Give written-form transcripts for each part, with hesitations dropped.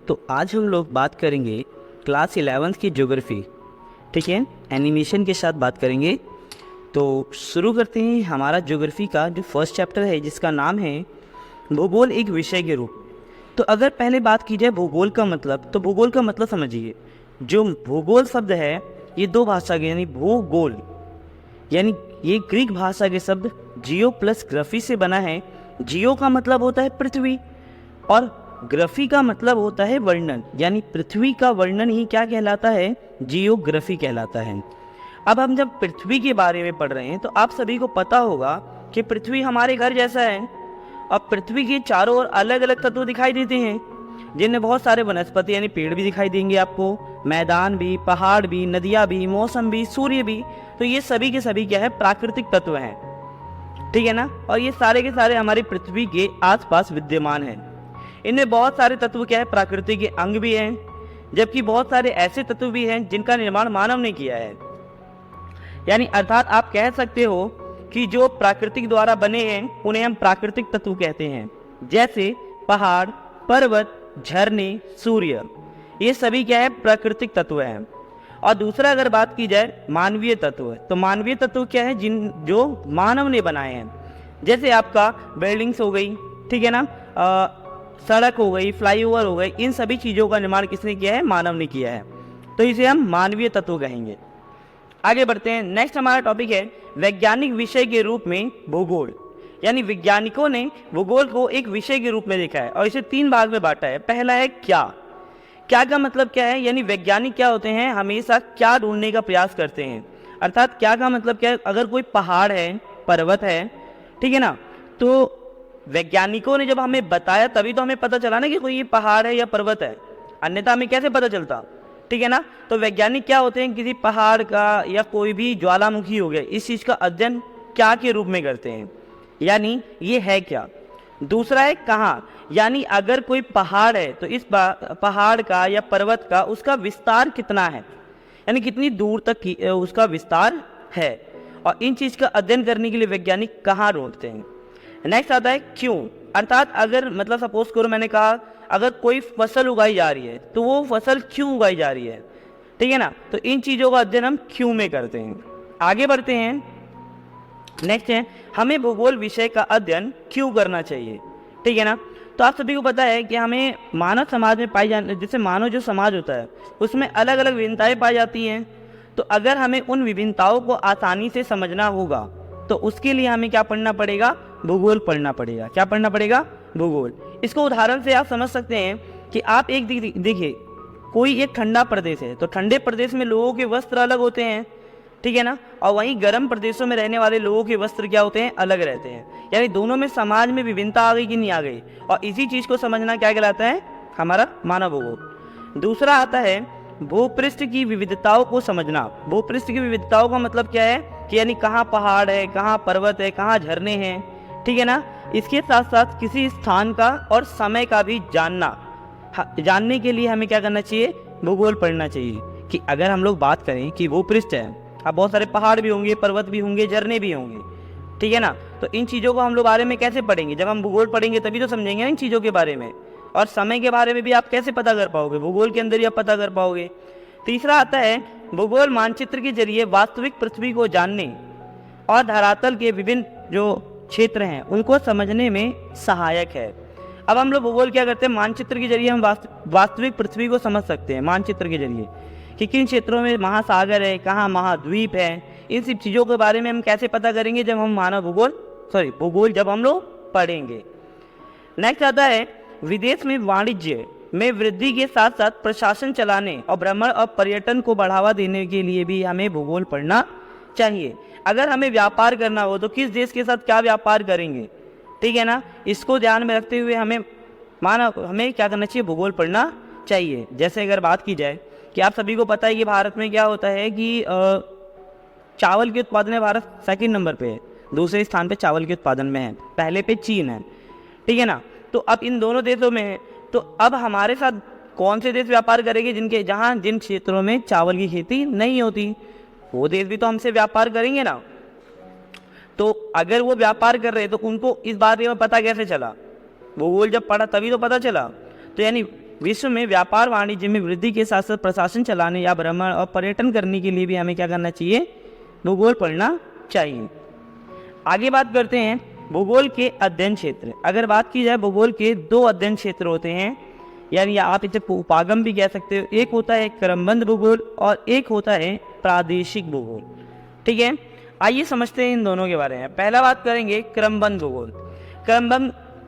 तो आज हम लोग बात करेंगे क्लास 11th की ज्योग्राफी। ठीक है, एनिमेशन के साथ बात करेंगे। तो शुरू करते हैं हमारा ज्योग्राफी का जो फर्स्ट चैप्टर है, जिसका नाम है भूगोल एक विषय के रूप। तो अगर पहले बात की जाए भूगोल का मतलब, तो भूगोल का मतलब समझिए, जो भूगोल शब्द है ये दो भाषा के यानी भूगोल यानी ये ग्रीक भाषा के शब्द जियो प्लस ग्राफी से बना है। जियो का मतलब होता है पृथ्वी और ग्राफी का मतलब होता है वर्णन, यानी पृथ्वी का वर्णन ही क्या कहलाता है, जियोग्राफी कहलाता है। अब हम जब पृथ्वी के बारे में पढ़ रहे हैं तो आप सभी को पता होगा कि पृथ्वी हमारे घर जैसा है। अब पृथ्वी के चारों ओर अलग अलग तत्व दिखाई देते हैं, जिनमें बहुत सारे वनस्पति यानी पेड़ भी दिखाई देंगे आपको, मैदान भी, पहाड़ भी, नदियाँ भी, मौसम भी, सूर्य भी। तो ये सभी के सभी क्या है, प्राकृतिक तत्व हैं। ठीक है ना, और ये सारे के सारे हमारी पृथ्वी के आसपास विद्यमान हैं। इनमें बहुत सारे तत्व क्या है, प्राकृतिक के अंग भी हैं, जबकि बहुत सारे ऐसे तत्व भी हैं जिनका निर्माण मानव ने किया है। यानी अर्थात आप कह सकते हो कि जो प्राकृतिक द्वारा बने हैं उन्हें हम प्राकृतिक तत्व कहते हैं, जैसे पहाड़, पर्वत, झरने, सूर्य, ये सभी क्या है, प्राकृतिक तत्व हैं। और दूसरा अगर बात की जाए मानवीय तत्व, तो मानवीय तत्व क्या है, जो मानव ने बनाए हैं। जैसे आपका बिल्डिंग्स हो गई, ठीक है ना, सड़क हो गई, फ्लाईओवर हो गई, इन सभी चीज़ों का निर्माण किसने किया है, मानव ने किया है। तो इसे हम मानवीय तत्व कहेंगे। आगे बढ़ते हैं, नेक्स्ट हमारा टॉपिक है वैज्ञानिक विषय के रूप में भूगोल। यानी वैज्ञानिकों ने भूगोल को एक विषय के रूप में देखा है और इसे 3 भाग में बांटा है। पहला है क्या। क्या का मतलब क्या है, यानी वैज्ञानिक क्या होते हैं, हमेशा क्या ढूंढने का प्रयास करते हैं। अर्थात क्या का मतलब क्या है, अगर कोई पहाड़ है, पर्वत है, ठीक है ना, तो वैज्ञानिकों ने जब हमें बताया तभी तो हमें पता चला ना कि कोई ये पहाड़ है या पर्वत है, अन्यथा हमें कैसे पता चलता। ठीक है ना, तो वैज्ञानिक क्या होते हैं, किसी पहाड़ का या कोई भी ज्वालामुखी हो गया, इस चीज़ का अध्ययन क्या के रूप में करते हैं, यानी ये है क्या। दूसरा है कहाँ, यानी अगर कोई पहाड़ है तो इस पहाड़ का या पर्वत का उसका विस्तार कितना है, यानी कितनी दूर तक उसका विस्तार है। और इन चीज़ का अध्ययन करने के लिए वैज्ञानिक कहाँ ढूंढते हैं। नेक्स्ट आता है क्यों। अर्थात अगर मतलब सपोज करो मैंने कहा अगर कोई फसल उगाई जा रही है तो वो फसल क्यों उगाई जा रही है, ठीक है ना, तो इन चीज़ों का अध्ययन हम क्यों में करते हैं। आगे बढ़ते हैं, नेक्स्ट है हमें भूगोल विषय का अध्ययन क्यों करना चाहिए। ठीक है ना, तो आप सभी को पता है कि हमें मानव समाज में पाई जाने, जैसे मानव जो समाज होता है उसमें अलग अलग विभिन्नताएं पाई जाती हैं। तो अगर हमें उन विभिन्नताओं को आसानी से समझना होगा तो उसके लिए हमें क्या पढ़ना पड़ेगा, भूगोल पढ़ना पड़ेगा। क्या पढ़ना पड़ेगा, भूगोल। इसको उदाहरण से आप समझ सकते हैं कि आप एक देखिए कोई एक ठंडा प्रदेश है तो ठंडे प्रदेश में लोगों के वस्त्र अलग होते हैं, ठीक है ना, और वहीं गर्म प्रदेशों में रहने वाले लोगों के वस्त्र क्या होते हैं, अलग रहते हैं। यानी दोनों में समाज में विभिन्नता आ गई कि नहीं आ गई, और इसी चीज़ को समझना क्या कहलाता है, हमारा मानव भूगोल। दूसरा आता है भूपृष्ठ की विविधताओं को समझना। भूपृष्ठ की विविधताओं का मतलब क्या है कि यानी कहाँ पहाड़ है, कहाँ पर्वत है, कहाँ झरने हैं, ठीक है ना। इसके साथ साथ किसी स्थान का और समय का भी जानने के लिए हमें क्या करना चाहिए, भूगोल पढ़ना चाहिए। कि अगर हम लोग बात करें कि भूपृष्ठ है, अब बहुत सारे पहाड़ भी होंगे, पर्वत भी होंगे, झरने भी होंगे, ठीक है ना, तो इन चीज़ों को हम लोग बारे में कैसे पढ़ेंगे, जब हम भूगोल पढ़ेंगे तभी तो समझेंगे ना इन चीज़ों के बारे में। और समय के बारे में भी आप कैसे पता कर पाओगे, भूगोल के अंदर ही आप पता कर पाओगे। तीसरा आता है भूगोल मानचित्र के जरिए वास्तविक पृथ्वी को जानने और धरातल के विभिन्न जो क्षेत्र हैं उनको समझने में सहायक है। अब हम लोग भूगोल क्या करते हैं, मानचित्र के जरिए हम वास्तविक पृथ्वी को समझ सकते हैं, मानचित्र के जरिए कि किन क्षेत्रों में महासागर है, कहाँ महाद्वीप है। इन सब चीज़ों के बारे में हम कैसे पता करेंगे, जब हम भूगोल जब हम लोग पढ़ेंगे। नेक्स्ट आता है विदेश में वाणिज्य में वृद्धि के साथ साथ प्रशासन चलाने और भ्रमण और पर्यटन को बढ़ावा देने के लिए भी हमें भूगोल पढ़ना चाहिए। अगर हमें व्यापार करना हो तो किस देश के साथ क्या व्यापार करेंगे, ठीक है ना, इसको ध्यान में रखते हुए हमें क्या करना चाहिए, भूगोल पढ़ना चाहिए। जैसे अगर बात की जाए कि आप सभी को पता है कि भारत में क्या होता है कि चावल के उत्पादन में भारत सेकंड नंबर पे है, दूसरे स्थान पे चावल के उत्पादन में है, पहले पे चीन है, ठीक है ना। तो अब इन दोनों देशों में है, तो अब हमारे साथ कौन से देश व्यापार करेंगे, जिन क्षेत्रों में चावल की खेती नहीं होती, वो देश भी तो हमसे व्यापार करेंगे ना। तो अगर वो व्यापार कर रहे हैं तो उनको इस बारे में पता कैसे चला, भूगोल जब पढ़ा तभी तो पता चला। तो यानी विश्व में व्यापार वाणिज्य में वृद्धि के साथ साथ प्रशासन चलाने या भ्रमण और पर्यटन करने के लिए भी हमें क्या करना चाहिए, भूगोल पढ़ना चाहिए। आगे बात करते हैं भूगोल के अध्ययन क्षेत्र। अगर बात की जाए भूगोल के 2 अध्ययन क्षेत्र होते हैं, यानी आप इसे उपागम भी कह सकते हो। एक होता है क्रमबद्ध भूगोल और एक होता है प्रादेशिक भूगोल। ठीक है, आइए समझते हैं इन दोनों के बारे में। पहला बात करेंगे क्रमबद्ध भूगोल।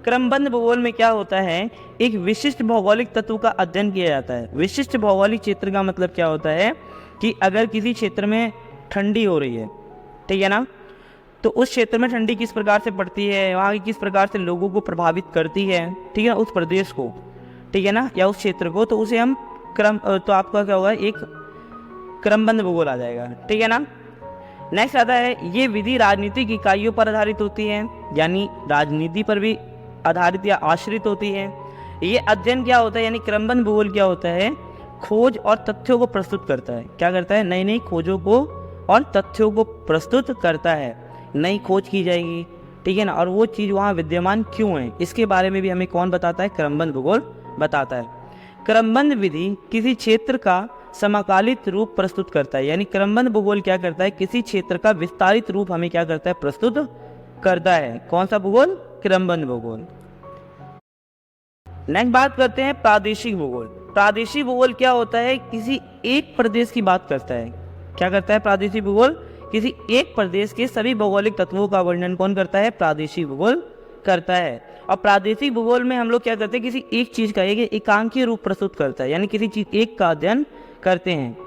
क्रमबद्ध भूगोल में क्या होता है, एक विशिष्ट भौगोलिक तत्व का अध्ययन किया जाता है। विशिष्ट भौगोलिक क्षेत्र का मतलब क्या होता है कि अगर किसी क्षेत्र में ठंडी हो रही है, ठीक है ना, तो उस क्षेत्र में ठंडी किस प्रकार से पड़ती है, वहाँ की किस प्रकार से लोगों को प्रभावित करती है, ठीक है, उस प्रदेश को, ठीक है ना, या उस क्षेत्र को, तो उसे हम तो आपका क्या होगा, एक क्रमबद्ध भूगोल आ जाएगा। ठीक है ना। नेक्स्ट आता है, ये विधि राजनीतिक इकाइयों पर आधारित होती है, यानी राजनीति पर भी आधारित या आश्रित होती है। ये अध्ययन क्या होता है, यानी क्रमबद्ध भूगोल क्या होता है, खोज और तथ्यों को प्रस्तुत करता है। क्या करता है, नई नई खोजों को और तथ्यों को प्रस्तुत करता है। नई खोज की जाएगी, ठीक है ना, और वो चीज़ वहाँ विद्यमान क्यों है, इसके बारे में भी हमें कौन बताता है, क्रमबद्ध भूगोल बताता है। क्रमबद्ध विधि किसी क्षेत्र का समकालित रूप प्रस्तुत करता है, यानी क्रमबद्ध भूगोल क्या करता है, किसी क्षेत्र का विस्तारित रूप हमें क्या करता है, प्रस्तुत करता है। कौन सा भूगोल, क्रमबद्ध भूगोल। नेक्स्ट बात करते हैं प्रादेशिक भूगोल। प्रादेशिक भूगोल क्या होता है, किसी एक प्रदेश की बात करता है। क्या करता है प्रादेशिक भूगोल, किसी एक प्रदेश के सभी भौगोलिक तत्वों का वर्णन कौन करता है, प्रादेशिक भूगोल करता है। और प्रादेशिक भूगोल में हम लोग क्या करते हैं, किसी एक चीज का एक एकांकीय रूप प्रस्तुत करता है, यानी किसी चीज एक का अध्ययन करते हैं।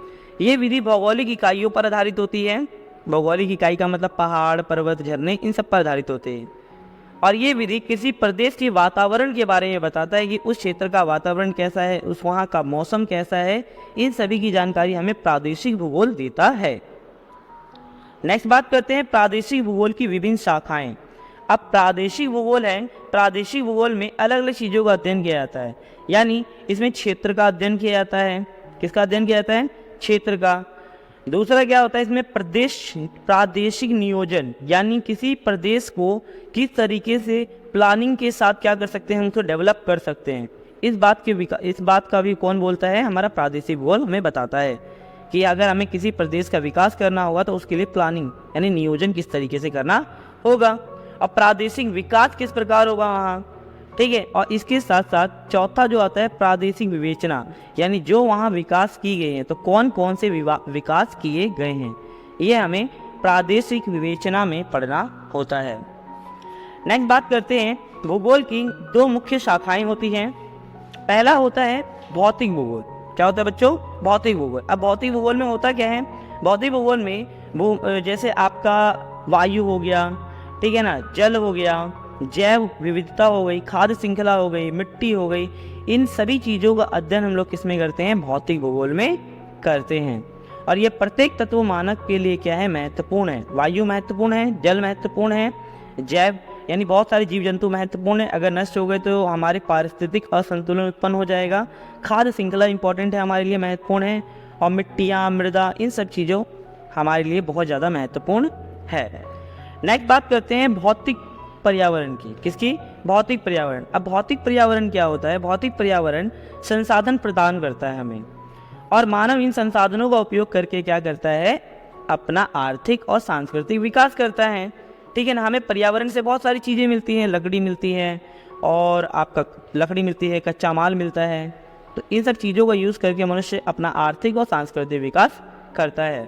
ये विधि भौगोलिक इकाइयों पर आधारित होती है। भौगोलिक इकाई का मतलब पहाड़, पर्वत, झरने, इन सब पर आधारित होते हैं। और ये विधि किसी प्रदेश के वातावरण के बारे में बताता है कि उस क्षेत्र का वातावरण कैसा है, उस वहाँ का मौसम कैसा है, इन सभी की जानकारी हमें प्रादेशिक भूगोल देता है। नेक्स्ट बात करते हैं प्रादेशिक भूगोल की विभिन्न शाखाएं। अब प्रादेशिक भूगोल है, प्रादेशिक भूगोल में अलग अलग चीज़ों का अध्ययन किया जाता है, यानी इसमें क्षेत्र का अध्ययन किया जाता है। किसका अध्ययन किया जाता है, क्षेत्र का। दूसरा क्या होता है, इसमें प्रादेशिक नियोजन, यानी किसी प्रदेश को किस तरीके से प्लानिंग के साथ क्या कर सकते हैं, उनको डेवलप कर सकते हैं। इस बात का भी कौन बोलता है, हमारा प्रादेशिक भूगोल हमें बताता है कि अगर हमें किसी प्रदेश का विकास करना होगा तो उसके लिए प्लानिंग यानी नियोजन किस तरीके से करना होगा, और प्रादेशिक विकास किस प्रकार होगा वहाँ, ठीक है। और इसके साथ साथ चौथा जो आता है प्रादेशिक विवेचना, यानी जो वहाँ विकास की गए हैं तो कौन कौन से विकास किए गए हैं, ये हमें प्रादेशिक विवेचना में पढ़ना होता है। नेक्स्ट बात करते हैं, भूगोल की 2 मुख्य शाखाएं होती हैं। पहला होता है भौतिक भूगोल। क्या होता है बच्चों, भौतिक भूगोल। अब भौतिक भूगोल में होता क्या है, भौतिक भूगोल में जैसे आपका वायु हो गया, ठीक है ना, जल हो गया, जैव विविधता हो गई, खाद्य श्रृंखला हो गई, मिट्टी हो गई, इन सभी चीज़ों का अध्ययन हम लोग किसमें करते हैं, भौतिक भूगोल में करते हैं। और ये प्रत्येक तत्व मानक के लिए क्या है, महत्वपूर्ण है। वायु महत्वपूर्ण है, जल महत्वपूर्ण है, जैव यानी बहुत सारे जीव जंतु महत्वपूर्ण है, अगर नष्ट हो गए तो हमारे पारिस्थितिक असंतुलन उत्पन्न हो जाएगा। खाद्य श्रृंखला इंपॉर्टेंट है, हमारे लिए महत्वपूर्ण है, और मिट्टियाँ, मृदा, इन सब चीज़ों हमारे लिए बहुत ज़्यादा महत्वपूर्ण है। नेक्स्ट बात करते हैं भौतिक पर्यावरण की। किसकी, भौतिक पर्यावरण। अब भौतिक पर्यावरण क्या होता है, भौतिक पर्यावरण संसाधन प्रदान करता है हमें, और मानव इन संसाधनों का उपयोग करके क्या करता है, अपना आर्थिक और सांस्कृतिक विकास करता है, ठीक है ना। हमें पर्यावरण से बहुत सारी चीज़ें मिलती हैं, लकड़ी मिलती है, और आपका लकड़ी मिलती है, कच्चा माल मिलता है, तो इन सब चीज़ों का यूज़ करके मनुष्य अपना आर्थिक और सांस्कृतिक विकास करता है।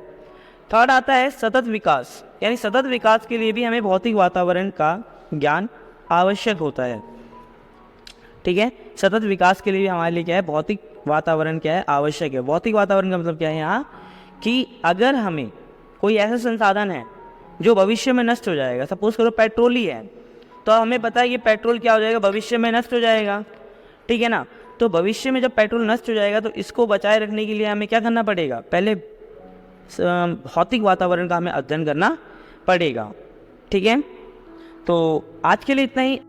थर्ड आता है सतत विकास, यानी सतत विकास के लिए भी हमें भौतिक वातावरण का ज्ञान आवश्यक होता है, ठीक है। सतत विकास के लिए भी हमारे लिए क्या है, भौतिक वातावरण क्या है, आवश्यक है। भौतिक वातावरण का मतलब क्या है यहाँ, कि अगर हमें कोई ऐसा संसाधन है जो भविष्य में नष्ट हो जाएगा, सपोज करो पेट्रोल ही है, तो हमें पता है कि पेट्रोल क्या हो जाएगा, भविष्य में नष्ट हो जाएगा, ठीक है ना। तो भविष्य में जब पेट्रोल नष्ट हो जाएगा तो इसको बचाए रखने के लिए हमें क्या करना पड़ेगा, पहले भौतिक वातावरण का हमें अध्ययन करना पड़ेगा, ठीक है। तो आज के लिए इतना ही।